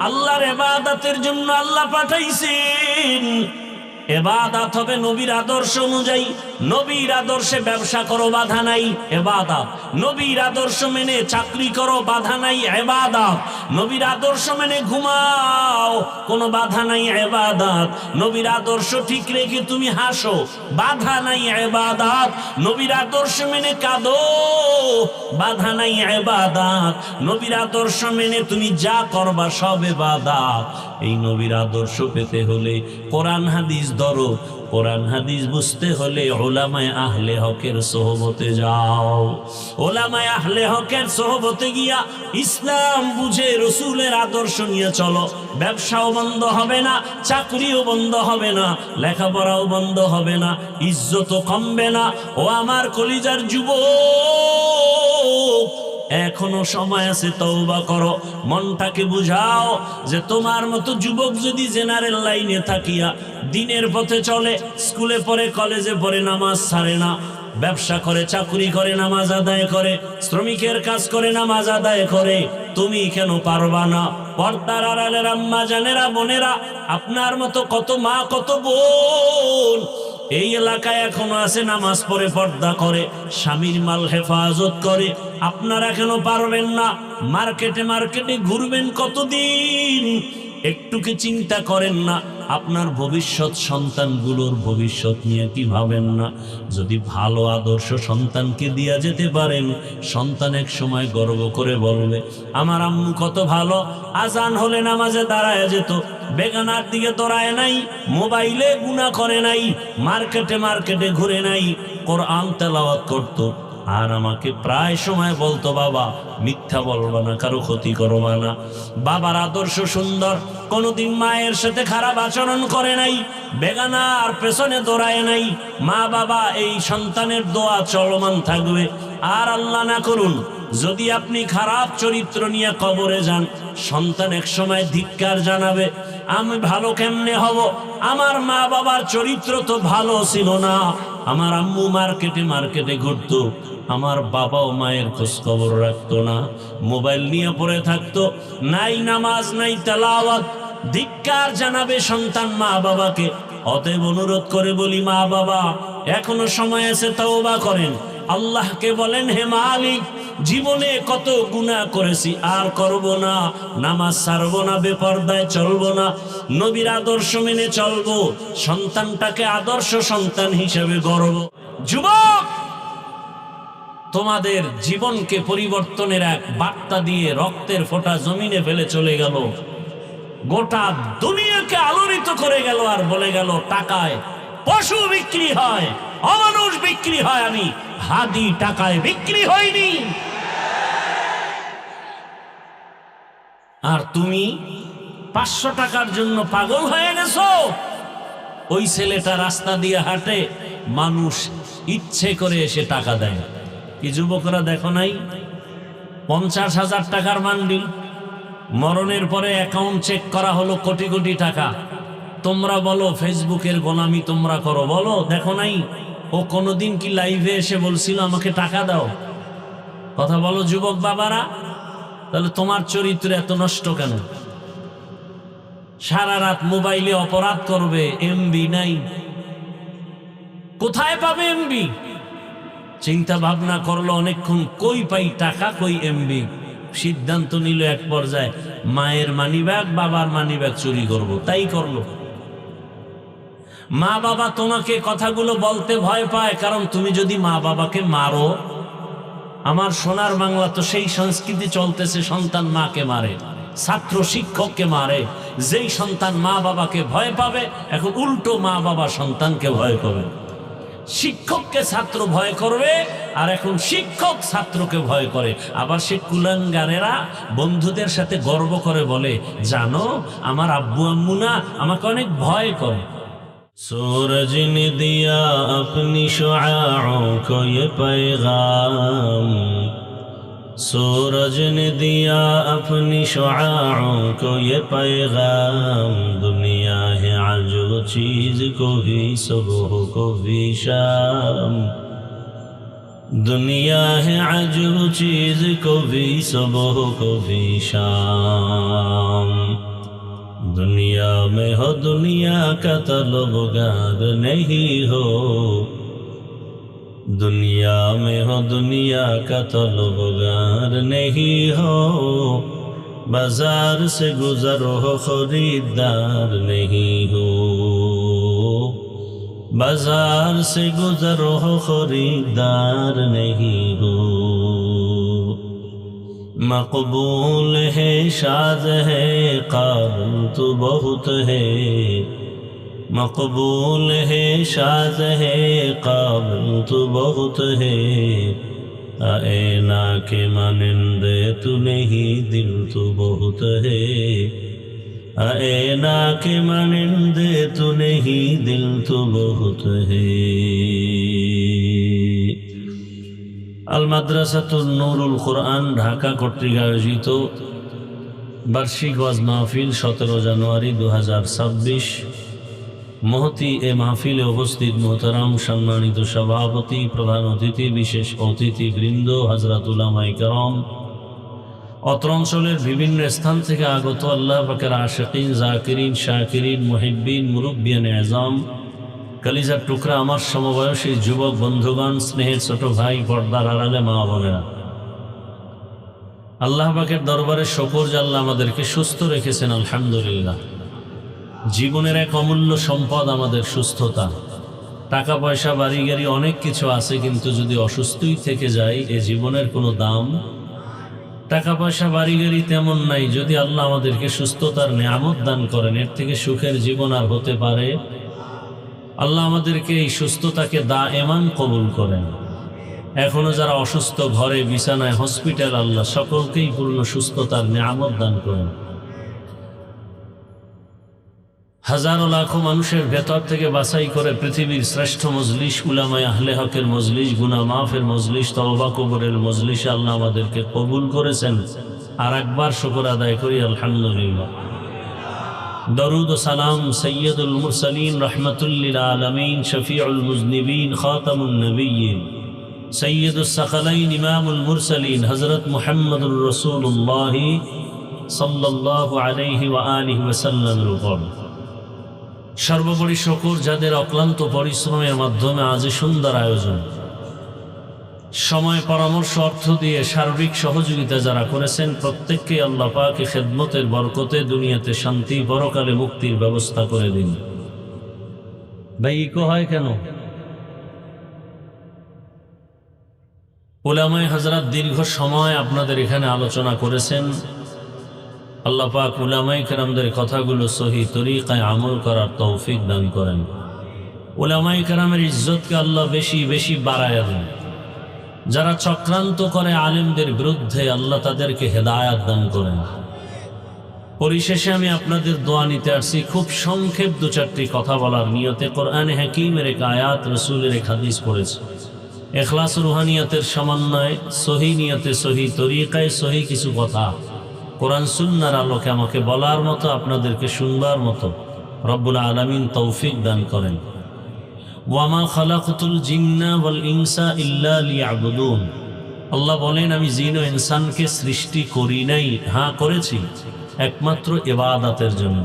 আল্লাহর ইবাদতের জন্য আল্লাহ পাঠাইছেন। ইবাদত হবে নবীর আদর্শ অনুযায়ী। নবীর আদর্শে ব্যবসা করো, বাধা নাই, ইবাদত। নবীর আদর্শ মেনে চাকরি করো, বাধা নাই, ইবাদত। নবীর আদর্শ মেনে ঘুমাও, কোনো বাধা নাই, ইবাদত। নবীর আদর্শ ঠিক রেখে তুমি হাসো, বাধা নাই, ইবাদত। নবীর আদর্শ মেনে কাঁদো, বাধা নাই, ইবাদত। নবীর আদর্শ মেনে তুমি যা করবা সব ইবাদত। এই নবীর আদর্শ পেতে হলে কোরআন হাদিস ধরো, কোরআন হাদিস বুঝতে হলে উলামায়ে আহলে হকের সোহবতে যাও। উলামায়ে আহলে হকের সোহবতে গিয়া ইসলাম বুঝে রসুলের আদর্শ নিয়ে চলো। ব্যবসাও বন্ধ হবে না, চাকরিও বন্ধ হবে না, লেখাপড়াও বন্ধ হবে না, ইজ্জতও কমবে না। ও আমার কলিজার যুবক, এখনো সময় আছে, তওবা করো। মনটাকে বুঝাও যে তোমার মতো যুবক যদি জেনারেল লাইনে থাকিয়া দিনের পথে চলে, স্কুলে পড়ে, কলেজে পড়ে, নামাজ ছাড়ে না, ব্যবসা করে, চাকরি করে, নামাজ আদায় করে, শ্রমিকের কাজ করে, নামাজ আদায় করে, তুমি কেন পারবা না? পর্দার আড়ালের আম্মা জানেরা, বোনেরা, আপনার মতো কত মা, কত বোন এই এলাকায় এখনো আছে, নামাজ পড়ে, পর্দা করে, স্বামীর মাল হেফাজত করে। আপনারা কেন পারবেন না? মার্কেটে মার্কেটে ঘুরবেন কতদিন? একটুকে চিন্তা করেন না আপনার ভবিষ্যৎ সন্তানগুলোর ভবিষ্যৎ নিয়ে কি ভাবেন না? যদি ভালো আদর্শ সন্তানকে দিয়া যেতে পারেন, সন্তান এক সময় গর্ব করে বলবে আমার আম্মু কত ভালো, আজান হলে নামাজে দাঁড়ায় যেত, বেগানার দিকে দৌড়ায় নাই, মোবাইলে গুনাহ করে নাই, মার্কেটে মার্কেটে ঘুরে নাই, কোরআন তেলাওয়াত করত। আর আমাকে প্রায় সময় বলতো বাবা মিথ্যা বলবা না, কারো ক্ষতি করবা না। বাবার আদর্শ সুন্দর, কোনোদিন মায়ের সাথে খারাপ আচরণ করে নাই, বেগানার পেছনে দৌড়ায় নাই। মা বাবা এই সন্তানের দোয়া চলমান থাকবে। আর আল্লাহ না করুন যদি আপনি খারাপ চরিত্র নিয়ে কবরে যান, সন্তান এক সময় ধিক্কার জানাবে, আমি ভালো কেমনে হব? আমার মা বাবার চরিত্র তো ভালো ছিল না। আমার আম্মু মার্কেটে মার্কেটে ঘুরতো, আমার বাবাও মায়ের খোঁজ খবর রাখতো না, মোবাইল নিয়ে পড়ে থাকতো, নাই নামাজ, নাই তেলাওয়াত। ধিক্কার জানাবে সন্তান মা বাবাকে। অতএব অনুরোধ করে বলি, মা বাবা এখনো সময় আছে, তওবা করেন, আল্লাহকে বলেন হে মালিক, জীবনে কত গুনাহ করেছি, আর করব না, নামাজ ছাড়বো না, বেপরদায় চলবো না, নবীর আদর্শ মেনে চলবো, সন্তানটাকে আদর্শ সন্তান হিসেবে গড়ব। যুবক, তোমাদের জীবনকে পরিবর্তনের এক বার্তা দিয়ে রক্তের ফোঁটা জমিনে ফেলে চলে গেল, গোটা দুনিয়াকে আলোড়িত করে গেল, আর বলে গেল টাকায় পশু বিক্রি হয়, অমানুষ বিক্রি হয়, আমি হাদি টাকায় বিক্রি হয়নি। আর তুমি 500 টাকার জন্য পাগল হয়ে গেছো। ওই ছেলেটা রাস্তা দিয়ে হাঁটে, মানুষ ইচ্ছে করে এসে টাকা দেয়। কি যুবকরা দেখো নাই? 50,000 টাকার মান্ডিল, মরণের পরে অ্যাকাউন্ট চেক করা হলো কোটি কোটি টাকা। তোমরা বলো ফেসবুকের গোলামি তোমরা করো, বলো দেখো নাই? ও কোনোদিন কি লাইভে এসে বলছিল আমাকে টাকা দাও? কথা বলো যুবক বাবারা। তাহলে তোমার চরিত্র এত নষ্ট কেন? সারা রাত মোবাইলে অপরাধ করবে, এমবি নাই, কোথায় পাবে এমবি? চিন্তা ভাবনা করলো অনেকক্ষণ, কই পাই টাকা, কই এমবি। সিদ্ধান্ত নিল এক পর্যায়ে মায়ের মানিব্যাগ, বাবার মানিব্যাগ চুরি করব। তাই করলো। মা বাবা তোমাকে কথাগুলো বলতে ভয় পায়, কারণ তুমি যদি মা বাবাকে মারো, আমার সোনার বাংলা তো সেই সংস্কৃতি চলতেছে, সন্তান মাকে মারে, ছাত্র শিক্ষককে মারে। যেই সন্তান মা বাবাকে ভয় পাবে, এখন উল্টো মা বাবা সন্তানকে ভয় করবে। শিক্ষককে ছাত্র ভয় করবে, আর এখন শিক্ষক ছাত্রকে ভয় করে। আবার সে কুলাঙ্গারেরা বন্ধুদের সাথে গর্ব করে বলে, জানো আমার আব্বু আম্মু না আমাকে অনেক ভয় করে। सूरज ने दिया अपनी शुआओं को ये पैगाम, सूरज ने दिया अपनी शुआओं को ये पैगाम, दुनिया है अजब चीज को भी सुबह को भी शाम, दुनिया है अजब चीज को भी सुबह को भी शाम। में हो दुनिया का तलबगार नहीं हो, दुनिया में हो दुनिया का तलबगार नहीं हो, बाजार से गुजरो हो खरीदार नहीं हो, बाजार से गुजरो हो खरीदार नहीं हो। मकबूल है शाद है काबिल तो बहुत है, मकबूल है शाद है काबिल तो बहुत है, आईना के मानिंदे तू नहीं दिल तो बहुत है, आईना के मानिंदे तू नहीं दिल तो बहुत है। আল মাদ্রাসাতুন নুরুল কোরআন ঢাকা কর্তৃক আয়োজিত বার্ষিক ওয়াজ মাহফিল 17 জানুয়ারি 2026। মহতি এ মাহফিলে উপস্থিত মোহতারাম সম্মানিত সভাপতি, প্রধান অতিথি, বিশেষ অতিথিবৃন্দ, হযরত উলামায়ে কেরাম, অত্র অঞ্চলের বিভিন্ন স্থান থেকে আগত আল্লাহ পাকের আশিকিন, জাকিরিন, শাকিরিন, মুহিব্বিন, মুরব্বিয়ানে আযম, কলিজার টুকরা আমার সমবয়সী যুবক বন্ধুগণ, স্নেহের ছোট ভাই, পর্দার আড়ালে মা বোনেরা, আল্লাহ পাকের দরবারে শুকর যে আল্লাহ আমাদেরকে সুস্থ রেখেছেন। আলহামদুলিল্লাহ। জীবনের এক অমূল্য সম্পদ আমাদের সুস্থতা। টাকা পয়সা বাড়ি গাড়ি অনেক কিছু আছে, কিন্তু যদি অসুস্থই থেকে যায় এ জীবনের কোনো দাম। টাকা পয়সা বাড়ি গাড়ি তেমন নাই, যদি আল্লাহ আমাদেরকে সুস্থতার নেয়ামত দান করেন, এর থেকে সুখের জীবন আর হতে পারে? আল্লাহ আমাদেরকে এই সুস্থতাকে দায়েমান কবুল করেন। এখনো যারা অসুস্থ ঘরে বিছানায় হসপিটাল, আল্লাহ সকলকেই পূর্ণ সুস্থতার নেয়ামত দান করেন। হাজারো লাখো মানুষের ভেতর থেকে বাছাই করে পৃথিবীর শ্রেষ্ঠ মজলিস, উলামায়ে আহলে হকের মজলিস, গুনাহ মাফের মজলিস, তওবা কবুলের মজলিসে আল্লাহ আমাদেরকে কবুল করেছেন। আর একবার শুকর আদায় করি আলহামদুলিল্লাহ। দরুদ ও সালাম সৈয়দুল মুরসালিন, রহমাতুল লিল আলামিন, শফিউল মুজনিবিন, খাতামুন নবিয়্যিন, সৈয়দুস সাকালাইন, ইমামুল মুরসালিন, হযরত মুহাম্মদুর রাসূলুল্লাহ সাল্লাল্লাহু আলাইহি ওয়া আলিহি ওয়াসাল্লামের উপর। সর্বোপরি শুকর যাদের অক্লান্ত পরিশ্রমের মাধ্যমে আজ সুন্দর আয়োজন, সময়, পরামর্শ, অর্থ দিয়ে সার্বিক সহযোগিতা যারা করেছেন, প্রত্যেককে আল্লাহ পাক খেদমতের বরকতে দুনিয়াতে শান্তি, পরকালে মুক্তির ব্যবস্থা করে দিন। ভাই ইকো হয় কেন? উলামায়ে হযরত দীর্ঘ সময় আপনাদের এখানে আলোচনা করেছেন। আল্লাহ পাক উলামায়ে কেরামদের কথাগুলো সহি তরিকায় আমল করার তৌফিক দান করেন। উলামায়ে কেরামের ইজ্জতকে আল্লাহ বেশি বেশি বাড়ায় দেন। যারা চক্রান্ত করে আলেমদের বিরুদ্ধে, আল্লাহ তাদেরকে হেদায়াত দান করেন। পরিশেষে আমি আপনাদের দোয়া নিতে আসছি। খুব সংক্ষেপ 2-4টি কথা বলার নিয়তে কোরআনে হাকিমের এক আয়াত, রাসূলের এক হাদিস পড়েছি। ইখলাস রুহানিয়াতের সমন্বয়ে সহি নিয়তে, সহি তরিকায়, সহি কিছু কথা কোরআন সুন্নাহর আলোকে আমাকে বলার মতো, আপনাদেরকে শুনবার মতো রব্বুল আলামিন তৌফিক দান করেন। ওয়ামা খালাকতুল জিন্না ওয়াল ইনসা ইল্লা লিয়াবুদুন। আল্লাহ বলেন, আমি জিন ও ইনসানকে সৃষ্টি করি নাই, হ্যাঁ করেছি একমাত্র ইবাদতের জন্য।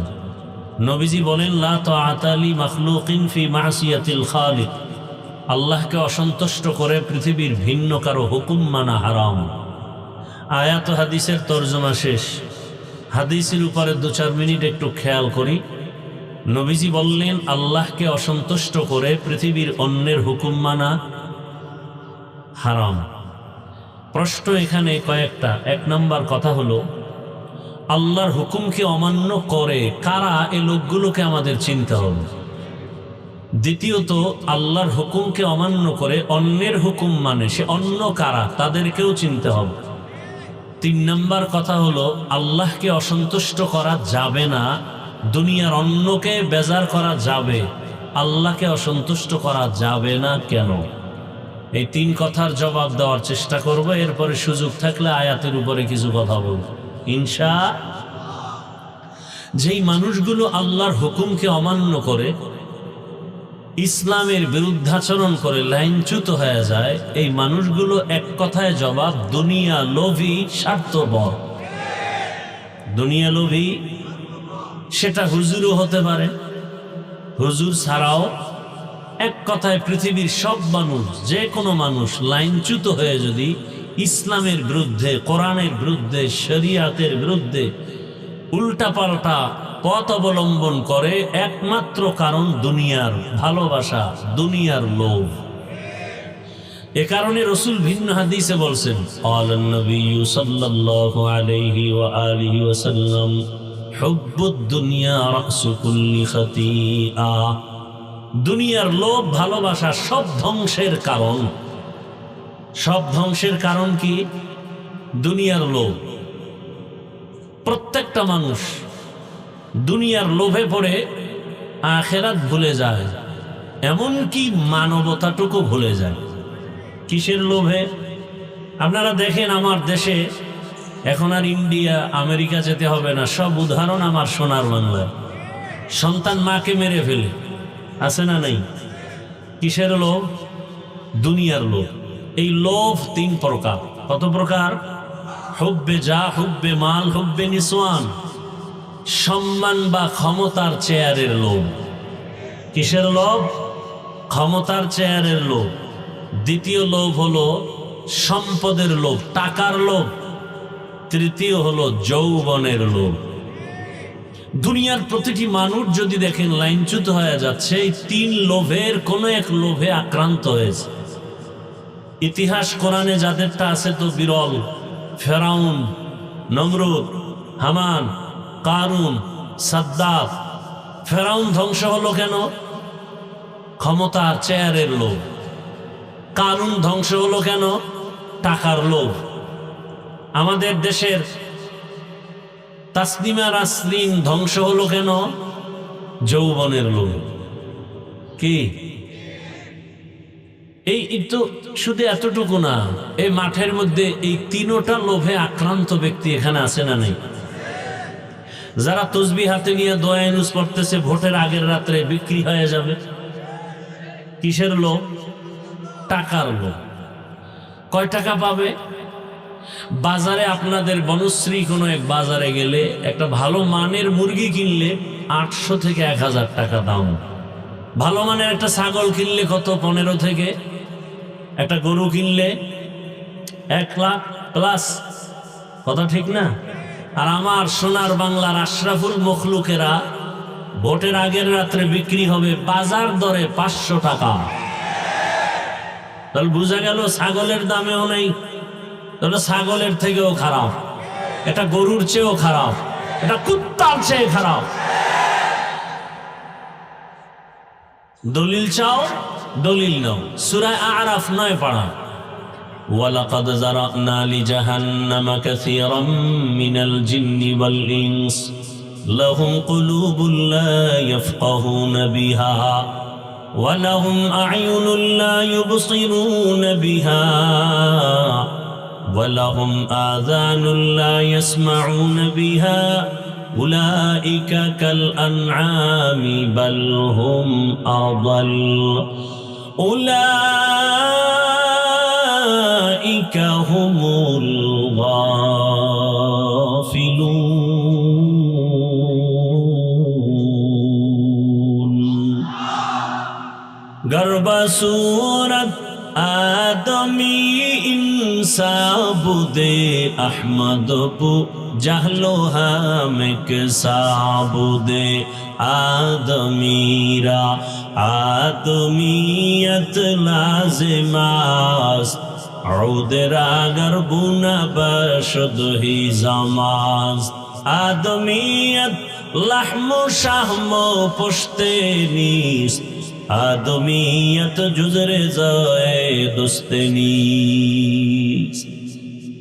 নবীজি বলেন, লা তাআতা লি মাখলুকিন ফি মাসিয়াতিল খালিক। আল্লাহকে অসন্তুষ্ট করে পৃথিবীর ভিন্ন কারো হুকুম মানা হারাম। আয়াত হাদিসের তর্জমা শেষ। হাদিসের উপরে 2-4 মিনিট একটু খেয়াল করি। নবীজি বললেন, আল্লাহকে অসন্তুষ্ট করে পৃথিবীর অন্যের হুকুম মানা হারাম। প্রশ্ন এখানে কয়েকটা। 1 নম্বর কথা হলো, আল্লাহর হুকুমকে অমান্য করে কারা, এ লোকগুলোকে আমাদের চিনতে হবে। দ্বিতীয়ত, আল্লাহর হুকুমকে অমান্য করে অন্যের হুকুম মানে সে অন্য কারা, তাদেরকেও চিনতে হবে। 3 নম্বর কথা হলো, আল্লাহকে অসন্তুষ্ট করা যাবে না, দুনিয়ার অন্যকে বেজার করা যাবে, আল্লাহকে অসন্তুষ্ট করা যাবে না কেন? এই 3 কথার জবাব দেওয়ার চেষ্টা করব। এরপরে সুযোগ থাকলে আয়াতের উপরে কিছু কথা বলব ইনশাআল্লাহ। যেই মানুষগুলো আল্লাহর হুকুমকে অমান্য করে, ইসলামের বিরুদ্ধাচরণ করে, লাইনচ্যুত হয়ে যায়, এই মানুষগুলো এক কথায় জবাব দুনিয়া লোভী, স্বার্থপর। দুনিয়া লোভী, সেটা হুজুরও হতে পারে, হুজুর ছাড়াও। এক কথায় পৃথিবীর সব মানুষ, যে কোনো মানুষ লাইনচ্যুত হয়ে যদি ইসলামের বিরুদ্ধে, কোরআনের বিরুদ্ধে, শরিয়াতের বিরুদ্ধে উল্টাপাল্টা পথ অবলম্বন করে, একমাত্র কারণ দুনিয়ার ভালোবাসা, দুনিয়ার লোভ। এ কারণে রাসূল ভিন্ন হাদিসে বলছেন, আলান নবী সাল্লাল্লাহু আলাইহি ওয়া আলিহি ওয়াসাল্লাম, হুব্বুদ দুনিয়া রাসু কুল্লি খাতিআ। দুনিয়ার লোভ, ভালোবাসা সব ধ্বংসের কারণ। সব ধ্বংসের কারণ কি? দুনিয়ার লোভ। প্রত্যেকটা মানুষ দুনিয়ার লোভে পড়ে আখিরাত ভুলে যায়, এমনকি মানবতাটুকু ভুলে যায়। কিসের লোভে? আপনারা দেখেন আমার দেশে এখন আর ইন্ডিয়া, আমেরিকা যেতে হবে না, সব উদাহরণ আমার সোনার বাংলায়। সন্তান মাকে মেরে ফেলে, আছে না নাই? কিসের লোভ? দুনিয়ার লোভ। এই লোভ তিন প্রকার। কত প্রকার? হুব্বে যা, হুব্বে মাল, হুব্বে নিসওয়ান। সম্মান বা ক্ষমতার চেয়ারের লোভ। কিসের লোভ? ক্ষমতার চেয়ারের লোভ। দ্বিতীয় লোভ হলো সম্পদের লোভ, টাকার লোভ। তৃতীয় হলো যৌবনের লোভ। দুনিয়ার প্রতিটি মানুষ যদি দেখেন লাইনচ্যুত হয়ে যাচ্ছে, এই তিন লোভের কোনো এক লোভে আক্রান্ত হয়েছে। ইতিহাস কোরআনে যাদেরটা আছে তো বিরল। ফেরাউন, নমরুদ, হামান, কারুন, সাদ্দাত। ফেরাউন ধ্বংস হলো কেন? ক্ষমতার চেয়ারের লোভ। কারুন ধ্বংস হলো কেন? টাকার লোভ। আমাদের দেশের তাসলিমা নাসরিন ধ্বংস হলো কেন? যৌবনের লোভ। কি এই তো শুধু এতটুকু না, এই মাঠের মধ্যে এই তিনোটা লোভে আক্রান্ত ব্যক্তি এখানে আছে না নেই? যারা তসবিহ হাতে নিয়ে দোয়া ইউনুস পড়তেছে, ভোটের আগের রাত্রে বিক্রি হয়ে যাবে। কিসের লোভ? টাকার লোভ। কয় টাকা পাবে? বাজারে আপনাদের বনশ্রী কোনো এক বাজারে গেলে একটা ভালো মানের মুরগি কিনলে 800 থেকে 1000 টাকা দাম। ভালো মানের একটা ছাগল কিনলে কত? 15 থেকে। একটা গরু কিনলে 1 লাখ প্লাস। কথা ঠিক না? আর আমার সোনার বাংলার আশরাফুল মখলুকেরা ভোটের আগের রাত্রে বিক্রি হবে বাজার দরে 500 টাকা। তাহলে বোঝা গেল ছাগলের দামেও নেই। তাহলে ছাগলের থেকেও খারাপ, এটা গরুর চেয়েও খারাপ, এটা কুত্তার চেয়ে খারাপ। দলিল চাও, দলিল নাও। সূরা আরাফ 9 পারা। ওয়ালাকাদ যারানা লিজাহান্নামা কাসীরাম মিনাল জিন্নি ওয়াল ইনস লাহুম কুলুবুন লা ইয়াফকাহুনা বিহা ওয়া লাহুম আ'য়ুনুন লা ইউবসিরুনা বিহা ওয়া লাহুম আযানুন লা ইয়াসমাউনা বিহা উলাইকা কাল আনআমি বাল হুম আযাল উলাইকা হুমুল গাফিলুন। গর্বা সূরাত আদমি ইনসা বুদে আহমদ বু জাহলো হামেক সাবুদে আদমিরা আদমিয়ত লাজিমাস আউদের আগার বুনা বশদ হি জামাজ আদমিয়ত লাহমু শাহমু পুশতে নিস আদমিয়ত জুজরে যায় দোস্তে নিস।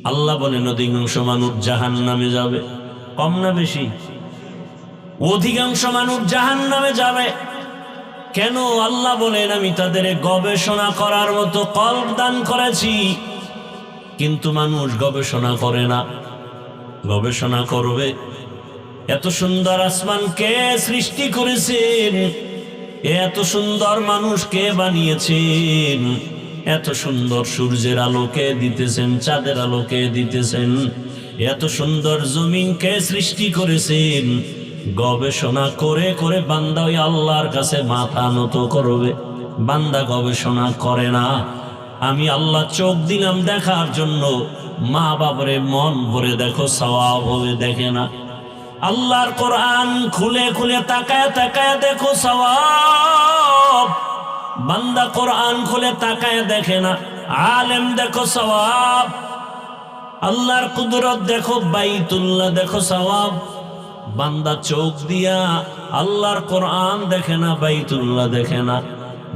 আল্লাহ বলেন অধিকাংশ মানুষ জাহান্নামে যাবে। কম না বেশি? অধিকাংশ মানুষ জাহান্নামে যাবে। কেন? আল্লাহ বলেন আমি তাদের গবেষণা করার মতো কল্প দান করেছি, কিন্তু মানুষ গবেষণা করে না। গবেষণা করবে। এত সুন্দর আসমান কে সৃষ্টি করেছেন? এত সুন্দর মানুষ কে বানিয়েছেন? এত সুন্দর সূর্যের আলোকে দিতেছেন, চাঁদের আলোকে দিতেছেন। এত সুন্দর জমিন কে সৃষ্টি করেছেন? গবেষণা করে করে বান্দা ওই আল্লাহর কাছে মাথা নত করবে। বান্দা গবেষণা করে না। আমি আল্লাহ চোখ দিলাম দেখার জন্য, মা বাবারে মন ভরে দেখো সওয়াব হবে, দেখে না। আল্লাহর কোরআন খুলে খুলে তাকায় তাকায় দেখো সওয়াব, বান্দা কোরআন খুলে তাকায় দেখে না। আলেম দেখো সওয়াব, আল্লাহর কুদরত দেখো, বাইতুল্লাহ দেখো সওয়াব। বান্দা চোখ দিয়া আল্লাহর কোরআন দেখে না, বাইতুল্লাহ দেখে না,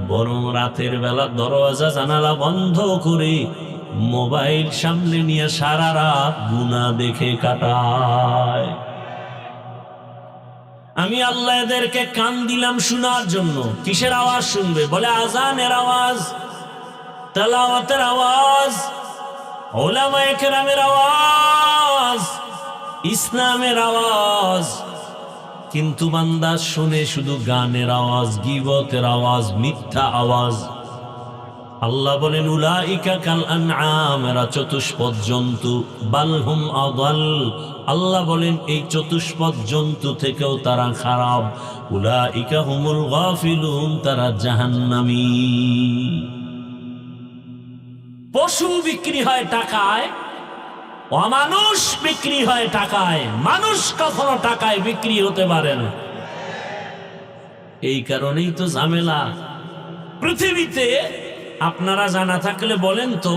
বরং রাতের বেলা দরওয়াজা জানালা বন্ধ করে মোবাইল সামনে নিয়ে সারা রাত গুনাহ দেখে কাটায়। আমি আল্লাহ এদেরকে কান দিলাম শোনার জন্য। কিসের আওয়াজ শুনবে? বলে আজানের আওয়াজ, তেলাওয়াতের আওয়াজ, উলামায়ে কেরামের আওয়াজ, ইসলামের আওয়াজ। কিন্তু বান্দা শুনে শুধু গানের আওয়াজ, গীবতের আওয়াজ, মিথ্যা আওয়াজ। আল্লাহ বলেন উলাইকা কাল আনআম, এরা চতুষ্পদ জন্তু, বাল হুম আদাল। আল্লাহ বলেন এই চতুষ্পদ জন্তু থেকেও তারা খারাপ। উলাইকা হুমুল গাফিলুন, তারা জাহান্নামী। পশু বিক্রি হয় টাকায়, অমানুষ বিক্রি হয় টাকায়। মানুষ কখনো টাকায় বিক্রি হতে পারে না। এই কারণেই তো ঝামেলা পৃথিবীতে। আপনারা জানা থাকলে বলেন তো,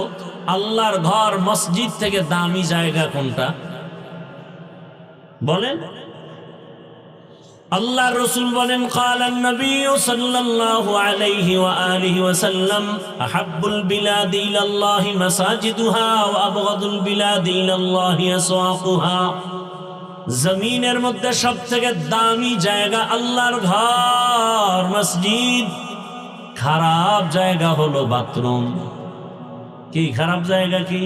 আল্লাহর ঘর মসজিদ থেকে দামি জায়গা কোনটা? বলেন। আল্লাহ রসুল বলেন ক্বালান নবী সাল্লাল্লাহু আলাইহি ওয়া আলিহি ওয়াসাল্লাম আহাব্বুল বিলাদি ইলাল্লাহি মাসাজিদুহা ওয়া আবগাদুল বিলাদি ইলাল্লাহি আসওয়াকুহা। জমিনের মধ্যে সবথেকে দামি জায়গা আল্লাহর ঘর মসজিদ, খারাপ জায়গা হলো বাথরুম। কি খারাপ জায়গা? কি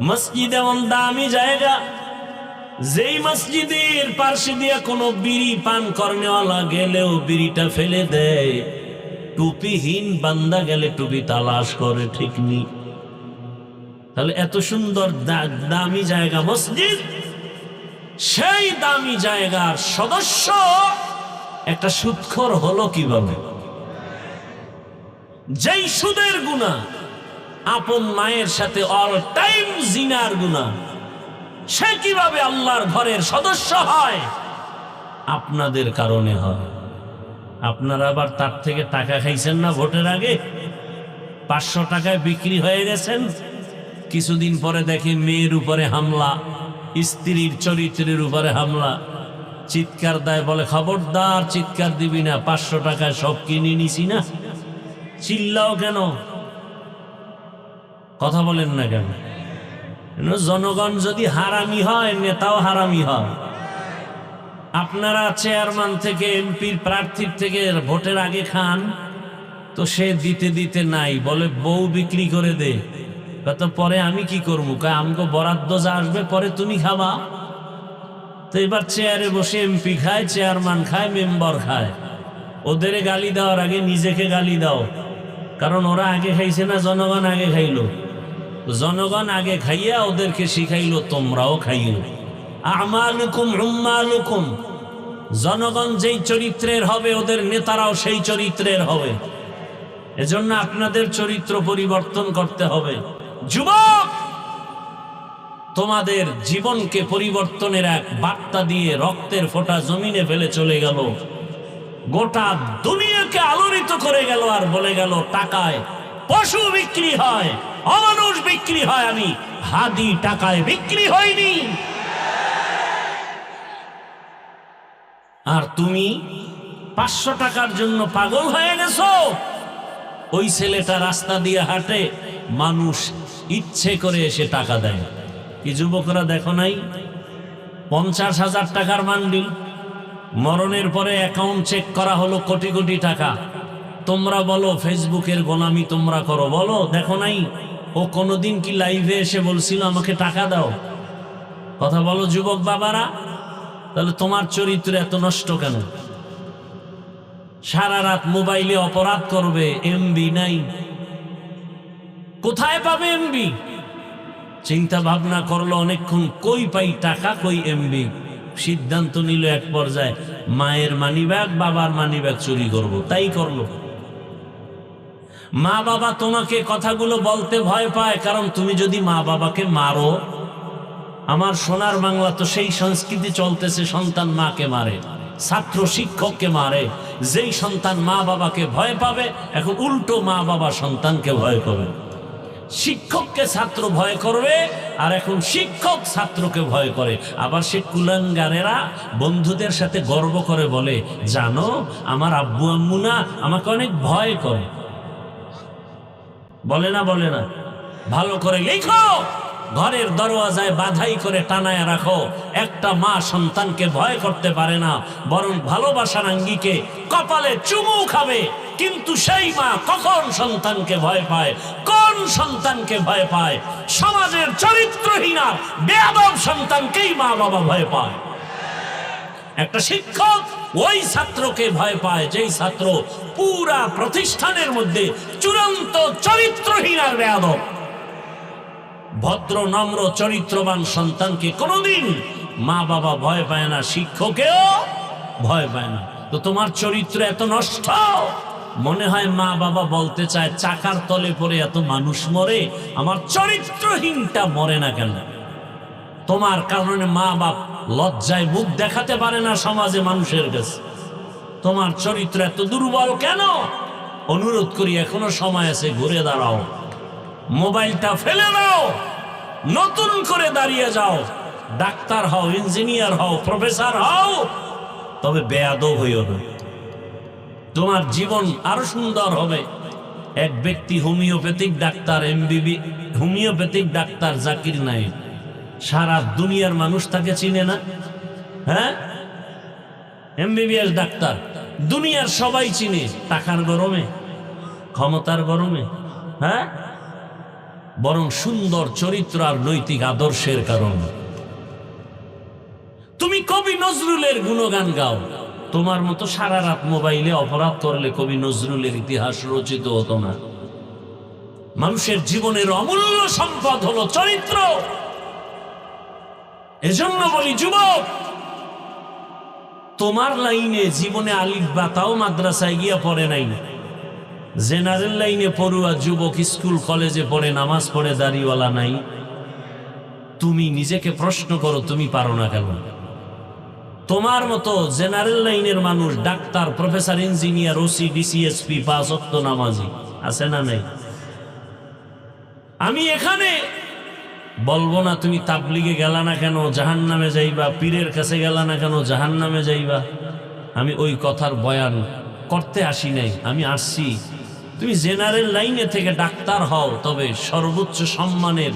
মসজিদ এমন দামি জায়গা, যেই মসজিদের পাশে দিয়ে কোনো বিড়ি পান করনেওয়ালা গেলেও বিড়িটা ফেলে দেয়। টুপিহীন বান্দা গেলে টুপি তালাশ করে, ঠিক নি? তাহলে এত সুন্দর দামি জায়গা মসজিদ, সেই দামি জায়গার সদস্য একটা সুদখোর হলো কিভাবে? যেই সুদের গুনাহ, আপন মায়ের সাথে অল টাইম জিনার গুনাহ, সে কিভাবে আল্লাহর ঘরের সদস্য হয়? আপনাদের কারণে হয়। আপনারা আবার তার থেকে টাকা খাইছেন না ভোটের আগে, 500 টাকায় বিক্রি হয়ে গেছেন। কিছুদিন পরে দেখে মেয়ের উপরে হামলা, স্ত্রীর চরিত্রের উপরে হামলা, চিৎকার দেয়, বলে খবরদার চিৎকার দিবি না, 500 টাকায় সব কিনে নিছি না। চিল্লাও কেন? কথা বলেন না কেন? জনগণ যদি হারামি হয়, নেতাও হারামি হয়। আপনারা চেয়ারম্যান থেকে, এমপির প্রার্থীর থেকে ভোটের আগে খান, তো সে দিতে দিতে নাই, বলে বউ বিক্রি করে দে। তো পরে আমি কি করবো? আমাকে বরাদ্দ যা আসবে পরে তুমি খাবা। তো এবার চেয়ারে বসে এমপি খায়, চেয়ারম্যান খায়, মেম্বার খায়। ওদের গালি দেওয়ার আগে নিজেকে গালি দাও, কারণ ওরা আগে খাইছে না, জনগণ আগে খাইলো। জনগণ আগে খাইয়া ওদেরকে শিখাইলো তোমরাও খাইও। আমালুকুম উম্মালুকুম, জনগণ যেই চরিত্রের হবে ওদের নেতারাও সেই চরিত্রের হবে। এজন্য আপনাদের চরিত্র পরিবর্তন করতে হবে। যুবক, তোমাদের জীবনকে পরিবর্তনের এক বার্তা দিয়ে রক্তের ফোঁটা জমিনে ফেলে চলে গেল, গোটা দুনিয়াকে আলোড়িত করে গেল, আর বলে গেল টাকায় পশু বিক্রি হয়, অমানুষ বিক্রি হয়। আমি হাদি টাকায় বিক্রি হয়নি। আর তুমি 500 টাকার জন্য পাগল হয়ে গেছো। ওই ছেলেটা রাস্তা দিয়ে হাঁটে, মানুষ ইচ্ছে করে এসে টাকা দেয়। কি যুবকরা দেখো নাই? 50,000 টাকার মান্ডিল, মরণের পরে অ্যাকাউন্ট চেক করা হলো কোটি কোটি টাকা। তোমরা বলো ফেসবুকের গোলামি তোমরা করো, বলো দেখো নাই? ও কোনোদিন কি লাইভে এসে বলছিল আমাকে টাকা দাও? কথা বলো যুবক বাবারা। তাহলে তোমার চরিত্র এত নষ্ট কেন? সারা রাত মোবাইলে অপরাধ করবে, এমবি নাই। কোথায় পাবে এমবি? চিন্তা ভাবনা করলো অনেকক্ষণ, কই পাই টাকা, কই এমবি। সিদ্ধান্ত নিল এক পর্যায়ে মায়ের মানিব্যাগ বাবার মানিব্যাগ চুরি করব, তাই করলো। মা বাবা তোমাকে কথাগুলো বলতে ভয় পায়, কারণ তুমি যদি মা বাবাকে মারো, আমার সোনার বাংলা তো সেই সংস্কৃতি চলতেছে, সন্তান মাকে মারে, ছাত্র শিক্ষককে মারে। যেই সন্তান মা বাবাকে ভয় পাবে, এখন উল্টো মা বাবা সন্তানকে ভয় করবে। শিক্ষককে ছাত্র ভয় করবে, আর এখন শিক্ষক ছাত্রকে ভয় করে। আবার সে কুলাঙ্গারেরা বন্ধুদের সাথে গর্ব করে বলে, জানো আমার আব্বু আম্মু না আমাকে অনেক ভয় করে। বলে না? বলে না? ভালো করে লেখো, ঘরের দরওয়াজায় বাধাই করে টানায় রাখো। একটা মা সন্তানকে ভয় করতে পারে না, বরং ভালোবাসার আঙ্গিকে কপালে চুমু খাবে। কিন্তু সেই মা কখন সন্তানকে ভয় পায়? কোন সন্তানকে ভয় পায়? সমাজের চরিত্রহীনা বেয়াদব সন্তানকেই মা বাবা ভয় পায়। একটা শিক্ষক ওই ছাত্রকে ভয় পায় যেই ছাত্র পুরা প্রতিষ্ঠানের মধ্যে চূড়ান্ত চরিত্রহীন আর বেয়াদব। ভদ্র নম্র চরিত্রবান সন্তানকে কোনোদিন মা বাবা ভয় পায় না, শিক্ষকেও ভয় পায় না। তো তোমার চরিত্র এত নষ্ট, মনে হয় মা বাবা বলতে চায় চাকার তলে পড়ে এত মানুষ মরে, আমার চরিত্রহীনটা মরে না কেন? তোমার কারণে মা বাপ লজ্জায় মুখ দেখাতে পারে না সমাজে মানুষের কাছে। তোমার চরিত্র এত দুর্বল কেন? অনুরোধ করি, এখনো সময় আছে, ঘুরে দাঁড়াও, মোবাইলটা ফেলে দাও, নতুন করে দাঁড়িয়ে যাও, ডাক্তার হও, ইঞ্জিনিয়ার হও, প্রফেসর হও, তবে বেয়াদব হইও না। তোমার জীবন আরো সুন্দর হবে। এক ব্যক্তি homeopathic doctor, এমবিবি homeopathic doctor Zakir Naik, সারা দুনিয়ার মানুষ তাকে চিনে না। হ্যাঁ, এমবিবিএস ডাক্তার, দুনিয়ার সবাই চিনে। টাকার গরমে, ক্ষমতার গরমে, হ্যাঁ, বরং সুন্দর চরিত্র আর নৈতিক আদর্শের কারণে। তুমি কবি নজরুলের গুণগান গাও, তোমার মতো সারা রাত মোবাইলে অপরাধ করলে কবি নজরুলের ইতিহাস রচিত হতো না। মানুষের জীবনের অমূল্য সম্পদ হলো চরিত্র। এজন্য বলি, যুবক, তোমার লাইনে জীবনে আলিফ বা তাও মাদ্রাসায় গিয়া পড়ে নাই, জেনারেল লাইনে পড়ুয়া যুবক স্কুল কলেজে পড়ে, নামাজ পড়ে, দাড়িওয়ালা নাই। তুমি নিজেকে প্রশ্ন করো, তুমি পারো না কেন? তোমার মতো জেনারেল লাইনের মানুষ, doctor, professor, engineer, OC, DC, SP, 5 ওয়াক্ত নামাজি আছে না নাই? আমি এখানে বলবো না তুমি তাবলিগে গেলা না কেন জাহান্নামে যাইবা, পীরের কাছে গেলা না কেন জাহান্নামে যাইবা। আমি ওই কথার বয়ান করতে আসি নাই। আমি আসছি, তুমি জেনারেল লাইনে থেকে ডাক্তার হও, তবে সর্বোচ্চ সম্মানের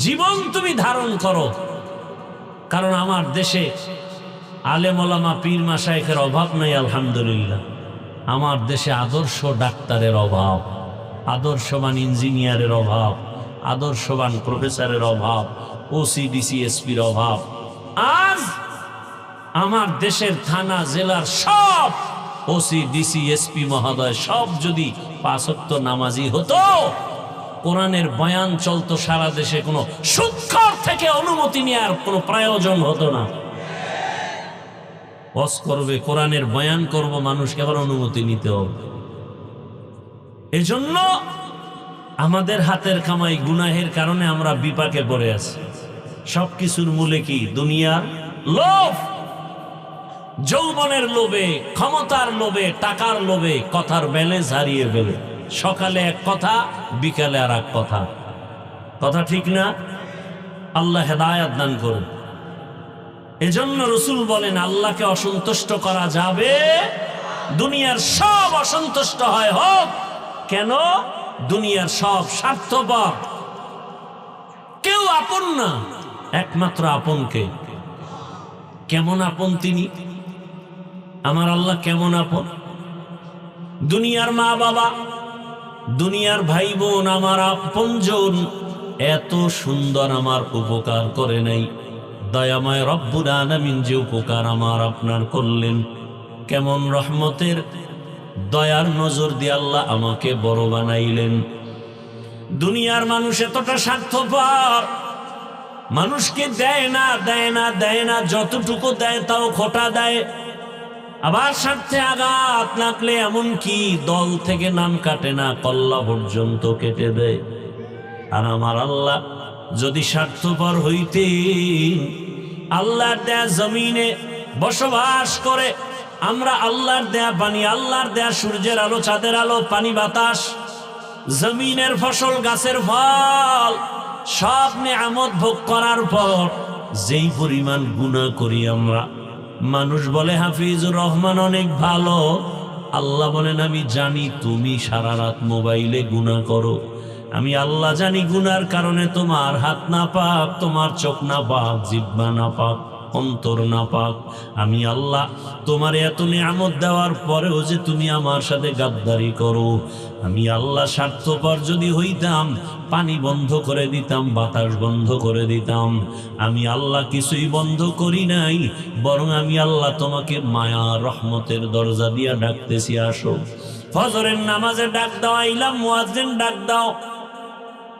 জীবন তুমি ধারণ করো। কারণ আমার দেশে আলেম ওলামা, পীর মাশায়েখের অভাব নাই, আলহামদুলিল্লাহ। আমার দেশে আদর্শ ডাক্তারের অভাব, আদর্শবান ইঞ্জিনিয়ারের অভাব, আদর্শবান প্রফেসরের অভাব, ওসি, ডিসি, এসপির অভাব। আজ আমার দেশের থানা জেলার সব ওসি, ডিসি, এসপি মহোদয় সব যদি 5 ওয়াক্ত নামাজি হতো, কোরআনের বয়ান চলতো সারা দেশে, কোনো সুদখোর থেকে অনুমতি নেওয়ার কোনো প্রয়োজন হতো না। ওয়াজ করবে, কোরআনের বয়ান করব, মানুষকে আবার অনুমতি নিতে হবে। এজন্য আমাদের হাতের কামাই গুনাহের কারণে আমরা বিপাকে পড়ে আছি। সবকিছুর মূলে কি? দুনিয়ার লোভ, যৌবনের লোভে, ক্ষমতার লোভে, টাকার লোভে কথার ব্যালেন্স হারিয়ে ফেলে। সকালে এক কথা, বিকালে আর এক কথা। কথা ঠিক না? আল্লাহ হেদায়েত দান করুন। এজন্য রাসূল বলেন, আল্লাহকে অসন্তুষ্ট করা যাবে, দুনিয়ার সব অসন্তুষ্ট হয় হোক কেন? দুনিয়ার সব স্বার্থপর, কেউ আপন না, একমাত্র আপনকে। কেমন আপন তিনি? আমার আল্লাহ কেমন আপন? দুনিয়ার মা বাবা, দুনিয়ার ভাই বোন, আমার আপনজন এত সুন্দর আমার উপকার করে নাই। দয়াময় রব্বুল আলামিন যে উপকার আমার আপনার করলেন, কেমন রহমতের দয়ার নজর দিয়ে আল্লাহ আমাকে বড় বানাইলেন। দুনিয়ার মানুষ এতটা স্বার্থপর, মানুষকে দেয় না দেয় না দেয় না, যতটুকু দেয় তাও খোটা দেয়। আবার স্বার্থে আঘাত লাগলে এমনকি দল থেকে নাম কাটে না, কল্লা পর্যন্ত কেটে দেয়। আর আমার আল্লাহ যদি স্বার্থপর হইতেন, আল্লাহর দেয়া জমিনে বসবাস করে আমরা আল্লাহর দেয়া পানি, আল্লাহর দেয়া সূর্যের আলো, চাঁদের আলো, পানি বাতাস, জমিনের ফসল, গাছের ফল, সব নিয়ামত ভোগ করার পর যেই পরিমাণ গুনাহ করি আমরা, মানুষ বলে হাফিজুর রহমান অনেক ভালো, আল্লাহ বলেন আমি জানি তুমি সারা রাত মোবাইলে গুনাহ করো, আমি আল্লাহ জানি গুনার কারণে তোমার হাত না পাক, তোমার চোখ না পাক, জিহ্বা না পাক, অন্তর না পাক। আমি আল্লাহ তোমার এত নিয়ামত দেওয়ার পরেও যে তুমি আমার সাথে গাদ্দারি করো, আমি আল্লাহ স্বার্থপর যদি হইতাম পানি বন্ধ করে দিতাম, বাতাস বন্ধ করে দিতাম। আমি আল্লাহ কিছুই বন্ধ করি নাই, বরং আমি আল্লাহ তোমাকে মায়া রহমতের দরজা দিয়া ডাকতেছি, আসো। ফজরের নামাজে ডাক দাও, আইলাম, মুয়াজ্জিন ডাক দাও,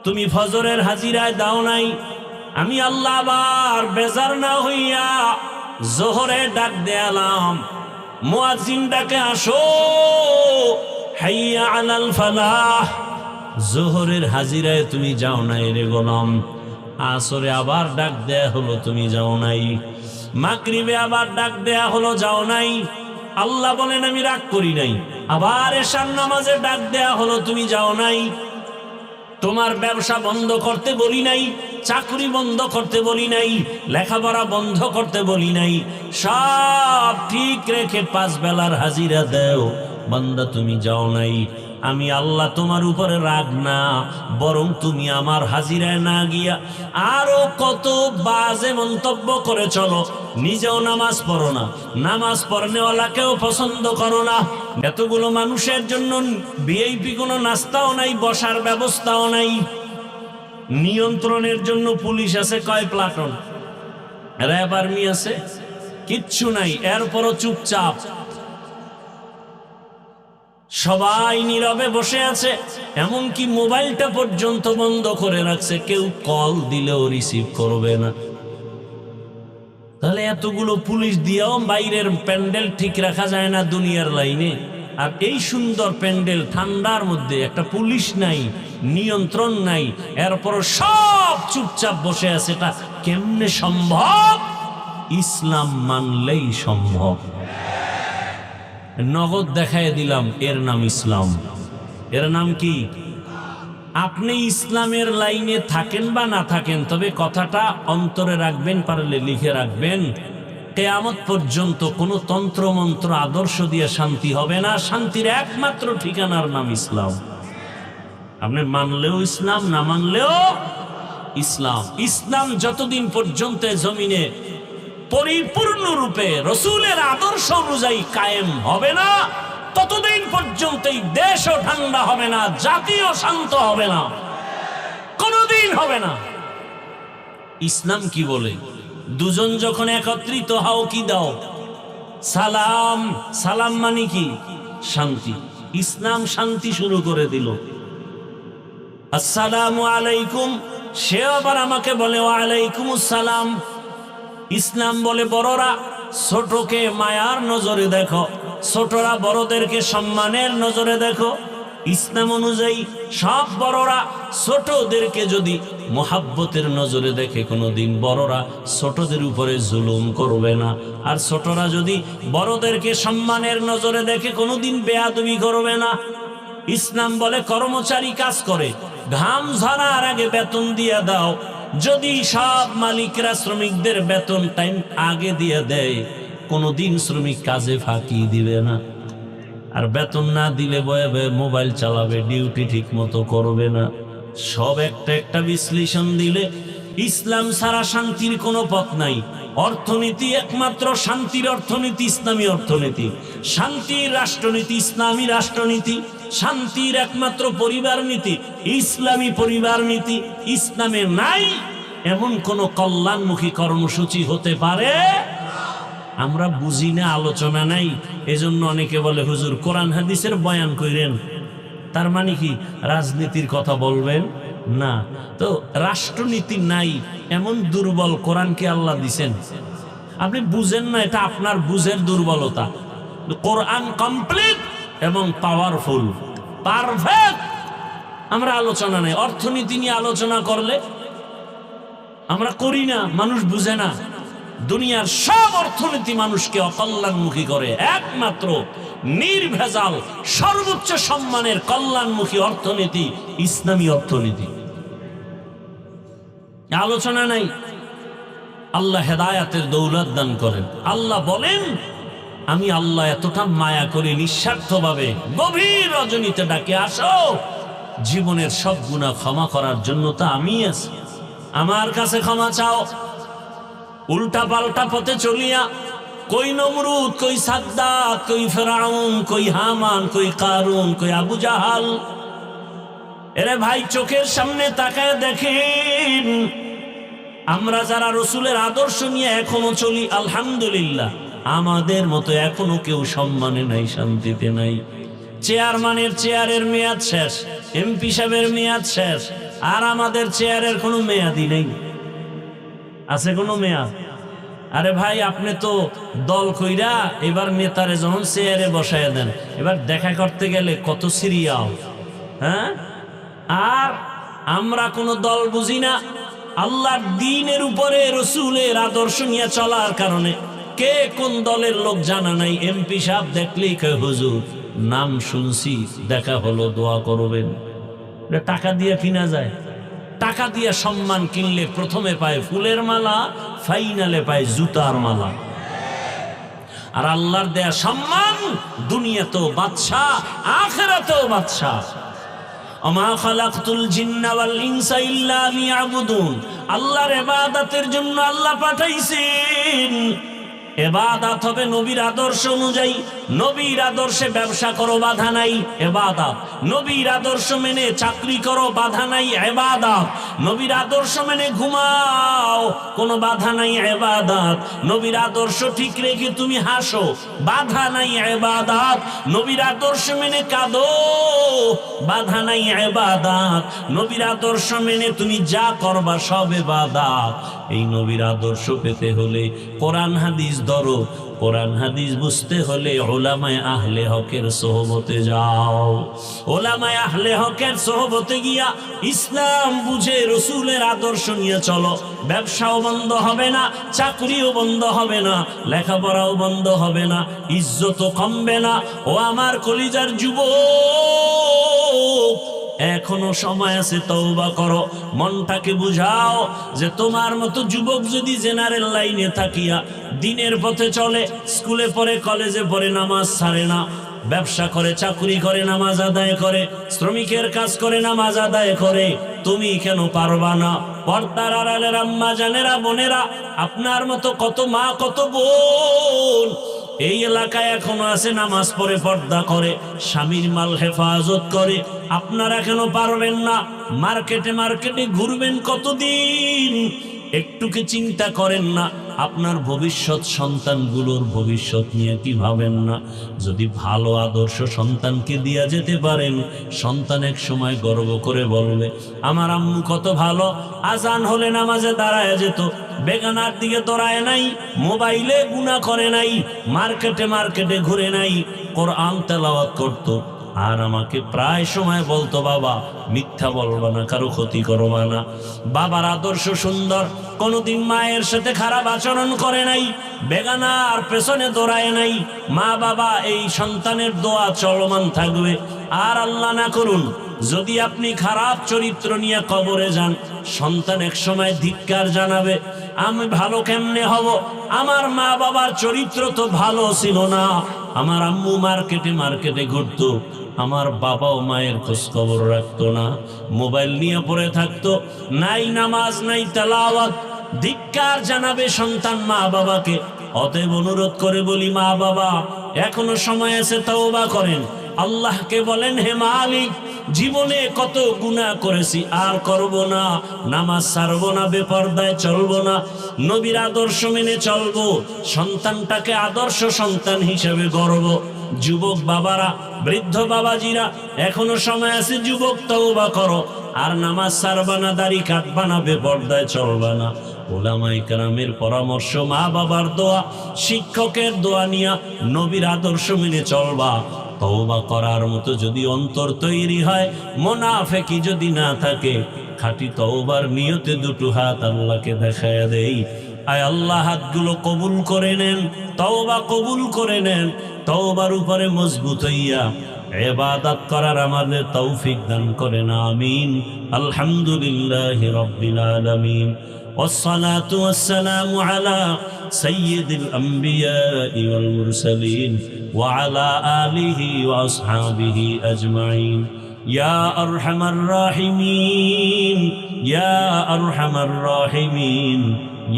তুমি ফজরের হাজিরায় দাও নাই। আমি আল্লাহ আবার বেজার না হইয়া জোহরে ডাক দেয়ালাম, মুয়াজ্জিন ডাকে, আসো, হাইয়া আলাল ফালাহ। জোহরের হাজিরায় তুমি যাও নাই রে গোলাম। আসরে আবার ডাক দেয়া হলো, তুমি যাও নাই। মাগরিবে আবার ডাক দেয়া হলো, যাও নাই। আল্লাহ বলেন আমি রাগ করি নাই। আবার এশার নামাজে ডাক দেয়া হলো, তুমি যাও নাই। তোমার ব্যবসা বন্ধ করতে বলি নাই, চাকরি বন্ধ করতে বলি নাই, লেখাপড়া বন্ধ করতে বলি নাই, সব ঠিক রেখে 5 বেলার হাজিরা দেও, বান্দা তুমি যাও নাই। আমি আল্লাহ তোমার উপরে রাগ না, বরং তুমি আমার হাজিরায় না গিয়া আরো কত বাজে মন্তব্য করে চলো। নিজেও নামাজ পড়ো না, নামাজ পড়নেওয়ালাকেও পছন্দ করো না। এতগুলো মানুষের জন্য ভিআইপি কোনো নাস্তাও নাই, বসার ব্যবস্থাও নাই। নিয়ন্ত্রণের জন্য পুলিশ আছে কয় প্লাটুন, র্যাব আর্মি আছে, কিচ্ছু নাই। এরপরও চুপচাপ সবাই নীরবে বসে আছে, এমনকি মোবাইলটা পর্যন্ত বন্ধ করে রাখছে, কেউ কল দিলেও রিসিভ করবে না। তাহলে এতগুলো পুলিশ দিয়েও বাইরের প্যান্ডেল ঠিক রাখা যায় না দুনিয়ার লাইনে। আর এই সুন্দর প্যান্ডেল, ঠান্ডার মধ্যে একটা পুলিশ নাই, নিয়ন্ত্রণ নাই, এরপর সব চুপচাপ বসে আছে। এটা কেমনে সম্ভব? ইসলাম মানলেই সম্ভব। নগদ দেখায় দিলাম, এর নাম ইসলাম। এর নাম কি? আপনি ইসলামের লাইনে থাকেন বা না থাকেন, তবে কথাটা অন্তরে রাখবেন, পারলে লিখে রাখবেন। কিয়ামত পর্যন্ত কোনো তন্ত্র মন্ত্র আদর্শ দিয়ে শান্তি হবে না। শান্তির একমাত্র ঠিকানার নাম ইসলাম। আপনি মানলেও ইসলাম, না মানলেও ইসলাম। ইসলাম যতদিন পর্যন্ত জমিনে পরিপূর্ণ রূপে রসূলের আদর্শ অনুযায়ী কায়েম হবে না, ততদিন পর্যন্ত এই দেশও ঠান্ডা হবে না, জাতিও শান্ত হবে না, কোনদিন হবে না। ইসলাম কি বলে? দুজন যখন একত্রিত হও, কি দাও? সালাম। সালাম মানে কি? শান্তি। ইসলাম শান্তি শুরু করে দিল। আসসালামু আলাইকুম, সে আবার আমাকে বলে ওয়ালাইকুমুস সালাম। ইসলাম বলে বড়রা ছোটকে মায়ার নজরে দেখো, ছোটরা বড়দেরকে সম্মানের নজরে দেখো। ইসলাম অনুযায়ী সব বড়রা ছোটদেরকে যদি মোহাব্বতের নজরে দেখে, কোনোদিন বড়রা ছোটদের উপরে জুলুম করবে না। আর ছোটরা যদি বড়দেরকে সম্মানের নজরে দেখে, কোনোদিন বেয়াদবি করবে না। ইসলাম বলে কর্মচারী কাজ করে, ঘাম ঝরার আগে বেতন দিয়ে দাও। যদি সব মালিকরা শ্রমিকদের বেতন টাইম আগে দিয়ে দেয়, কোনোদিন শ্রমিক কাজে ফাঁকি দিবে না। আর বেতন না দিলে বয়ে বয়ে মোবাইল চালাবে, ডিউটি ঠিক মতো করবে না। সব একটা একটা বিশ্লেষণ দিলে ইসলাম ছাড়া শান্তির কোনো পথ নাই। অর্থনীতি একমাত্র শান্তির অর্থনীতি ইসলামী অর্থনীতি। শান্তির রাষ্ট্রনীতি ইসলামী রাষ্ট্রনীতি। শান্তির একমাত্র পরিবার নীতি ইসলামী পরিবার নীতি। ইসলামে নাই এমন কোন কল্যাণমুখী কর্মসূচি হতে পারে? আমরা বুঝি না, আলোচনা নাই। এজন্য অনেকে বলে হুজুর কোরআন হাদিসের বয়ান কইরেন, তার মানে কি রাজনীতির কথা বলবেন, না। তো রাষ্ট্রনীতি নাই এমন দুর্বল কোরআনকে আল্লাহ দিছেন, আপনি বুঝেন না, এটা আপনার বুঝের দুর্বলতা। কোরআন কমপ্লিট এবং পাওয়ারফুল, পারফেক্ট। আমরা আলোচনা নেই, অর্থনীতি নিয়ে আলোচনা করলে আমরা করি না, মানুষ বুঝে না। দুনিয়ার সব অর্থনীতি মানুষকে অকল্যাণমুখী করে, একমাত্র নির্ভেজাল সর্বোচ্চ সম্মানের কল্যাণমুখী অর্থনীতি ইসলামী অর্থনীতি। আলোচনা নাই। আল্লাহ হেদায়াতের দৌলত দান করেন। আল্লাহ বলেন, আমি আল্লাহ এতটা মায়া করি, নিঃস্বার্থভাবে গভীর রজনীতে ডাকে আসো, জীবনের সব গুনাহ ক্ষমা করার জন্য তো আমি আছি, আমার কাছে ক্ষমা চাও। উল্টা পাল্টা পথে চলিয়া কই নমরুদ, কই সাদ্দাত, কই ফেরাউন, কই হামান, কই কারুন, কই আবু জাহাল। এরে ভাই, চোখের সামনে তাকায় দেখেন, আমরা যারা রসুলের আদর্শ নিয়ে এখনো চলি, আলহামদুলিল্লাহ, আমাদের মতো এখনো কেউ সম্মানে নাই, শান্তিতে নাই। চেয়ারম্যানের চেয়ারের মেয়াদ শেষ, এমপি সাহেবের মেয়াদ শেষ, আর আমাদের চেয়ারের কোনো মেয়াদই নেই। আছে কোনো মেয়াদ? আরে ভাই, আপনি তো দল কইরা এবার নেতারে যখন চেয়ারে বসায় দেন, এবার দেখা করতে গেলে কত সিরিয়াল। হ্যাঁ, আর আমরা কোনো দল বুঝি না। আল্লাহর দ্বীনের উপরে রসুলের আদর্শ নিয়ে চলার কারণে কে কোন দলের লোক জানা নাই। এমপি সাহেব দেখলেই কয়, হুজুর নাম শুনছি, দেখা হলো, দোয়া করবেন। টাকা দিয়ে কিনা যায়। টাকা দিয়ে সম্মান কিনলে প্রথমে পায় ফুলের মালা, ফাইনালে পায় জুতার মালা। আর আল্লাহর দেয়া সম্মান দুনিয়াতেও বাদশাহ, আখিরাতেও বাদশাহ। ওমা খালাকতুল জিন্না ওয়াল ইনসা ইল্লা লিয়াবুদুন। আল্লাহর ইবাদতের জন্য আল্লাহ পাঠাইছেন। ইবাদত হবে নবীর আদর্শ অনুযায়ী। নবীর আদর্শে ব্যবসা করো, বাধা নাই, ইবাদত। নবীর আদর্শ মেনে চাকরি করো, বাধা নাই, ইবাদত। নবীর আদর্শ মেনে ঘুমাও, কোনো বাধা নাই, ইবাদত। নবীর আদর্শ ঠিক রেখে তুমি হাসো, বাধা নাই, ইবাদত। নবীর আদর্শ মেনে কাঁদো, বাধা নাই, ইবাদত। নবীর আদর্শ মেনে তুমি যা করবা সব ইবাদত। এই নবীর আদর্শ পেতে হলে কোরআন হাদিস ধরো, কোরআন হাদিস বুঝতে হলে উলামায়ে আহলে হকের সোহবতে যাও। উলামায়ে আহলে হকের সোহবতে গিয়া ইসলাম বুঝে রসুলের আদর্শ নিয়ে চলো। ব্যবসাও বন্ধ হবে না, চাকরিও বন্ধ হবে না, লেখাপড়াও বন্ধ হবে না, ইজ্জতও কমবে না। ও আমার কলিজার যুবক, এখনো সময় আছে, তওবা করো। মনটাকে বুঝাও যে তোমার মতো যুবক যদি জেনারেল লাইনে থাকিয়া দিনের পথে চলে, স্কুলে পড়ে, কলেজে পড়ে, নামাজ ছাড়ে না, ব্যবসা করে, চাকরি করে, নামাজ আদায় করে, শ্রমিকের কাজ করে, নামাজ আদায় করে, তুমি কেন পারবা না? পর্দার আড়ালের আম্মা জানেরা, বোনেরা, আপনার মতো কত মা, কত বোন এই এলাকায় এখনো আছে, নামাজ পড়ে, পর্দা করে, স্বামীর মাল হেফাজত করে। আপনারা কেন পারবেন না? মার্কেটে মার্কেটে ঘুরবেন কতদিন? একটু কি চিন্তা করেন না আপনার ভবিষ্যৎ সন্তানগুলোর ভবিষ্যৎ নিয়ে? কি ভাবেন না যদি ভালো আদর্শ সন্তানকে দিয়া যেতে পারেন, সন্তান এক সময় গর্ব করে বলবে, আমার আম্মু কত ভালো, আজান হলে নামাজে দাঁড়ায় যেত, বেগানার দিকে দৌড়ায় নাই, মোবাইলে গুনাহ করে নাই, মার্কেটে মার্কেটে ঘুরে নাই, কোরআন তেলাওয়াত করতো। আর আমাকে প্রায় সময় বলতো, বাবা মিথ্যা বলবা না, কারো ক্ষতি করবা না। বাবার আদর্শ সুন্দর, কোনোদিন মায়ের সাথে খারাপ আচরণ করে নাই, বেগানার পেছনে দৌড়ায় নাই। মা বাবা এই সন্তানের দোয়া চলমান থাকবে। আর আল্লাহ না করুন যদি আপনি খারাপ চরিত্র নিয়ে কবরে যান, সন্তান এক সময় ধিক্কার জানাবে, আমি ভালো কেমনে হব? আমার মা বাবার চরিত্র তো ভালো ছিল না। আমার আম্মু মার্কেটে মার্কেটে ঘুরতো, আমার বাবাও মায়ের খোঁজ খবর রাখতো না, মোবাইল নিয়ে পড়ে থাকতো, নাই নামাজ, নাই তেলাওয়াত। ধিক্কার জানাবে সন্তান মা বাবাকে। অতএব অনুরোধ করে বলি, মা বাবা এখনো সময় আছে, তওবা করেন। আল্লাহকে বলেন, হে মালিক, জীবনে কত গুনাহ করেছি, আর করব না। নামাজ ছাড়বো না, বেপরদায় চলবো না, নবীর আদর্শ মেনে চলবো, সন্তানটাকে আদর্শ সন্তান হিসেবে গড়ব। যুবক বাবারা, বৃদ্ধ বাবাজিরা, এখনো সময় আছে, যুবক তওবা করো। আর নামাজ ছাড়বা না, দাড়ি কাটবা না, বেপরদায় চলবা না। ওলামায়ে কেরামের পরামর্শ, মা বাবার দোয়া, শিক্ষকের দোয়া নিয়া নবীর আদর্শ মেনে চলবা। তওবা করার মতো যদি অন্তর তৈরি হয়, মুনাফিকি যদি না থাকে, খাঁটি তওবার নিয়তে দুটো হাত আল্লাহকে দেখায়া দেই। আয় আল্লাহ, হাতগুলো কবুল করে নেন, তওবা কবুল করে নেন। তওবার উপরে মজবুত হইয়া ইবাদত করার আমাদের তৌফিক দান করেন, আমিন। আলহামদুলিল্লাহি রাব্বিল আলামিন। والصلاة والسلام على سيد الأنبياء والمرسلين وعلى آله وأصحابه أجمعين. يا أرحم الراحمين، يا أرحم الراحمين،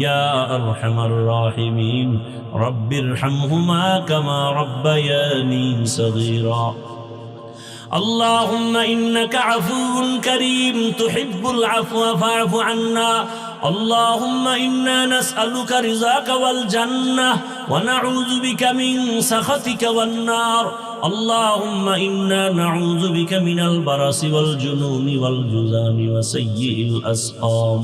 يا أرحم الراحمين. رب ارحمهما كما ربياني صغيرا. اللهم إنك عفو كريم تحب العفو فاعف عنا. اللهم إنا نسألك رضاك والجنة ونعوذ بك من سخطك والنار. اللهم إنا نعوذ بك من البرص والجنون والجذام وسيء الأسقام.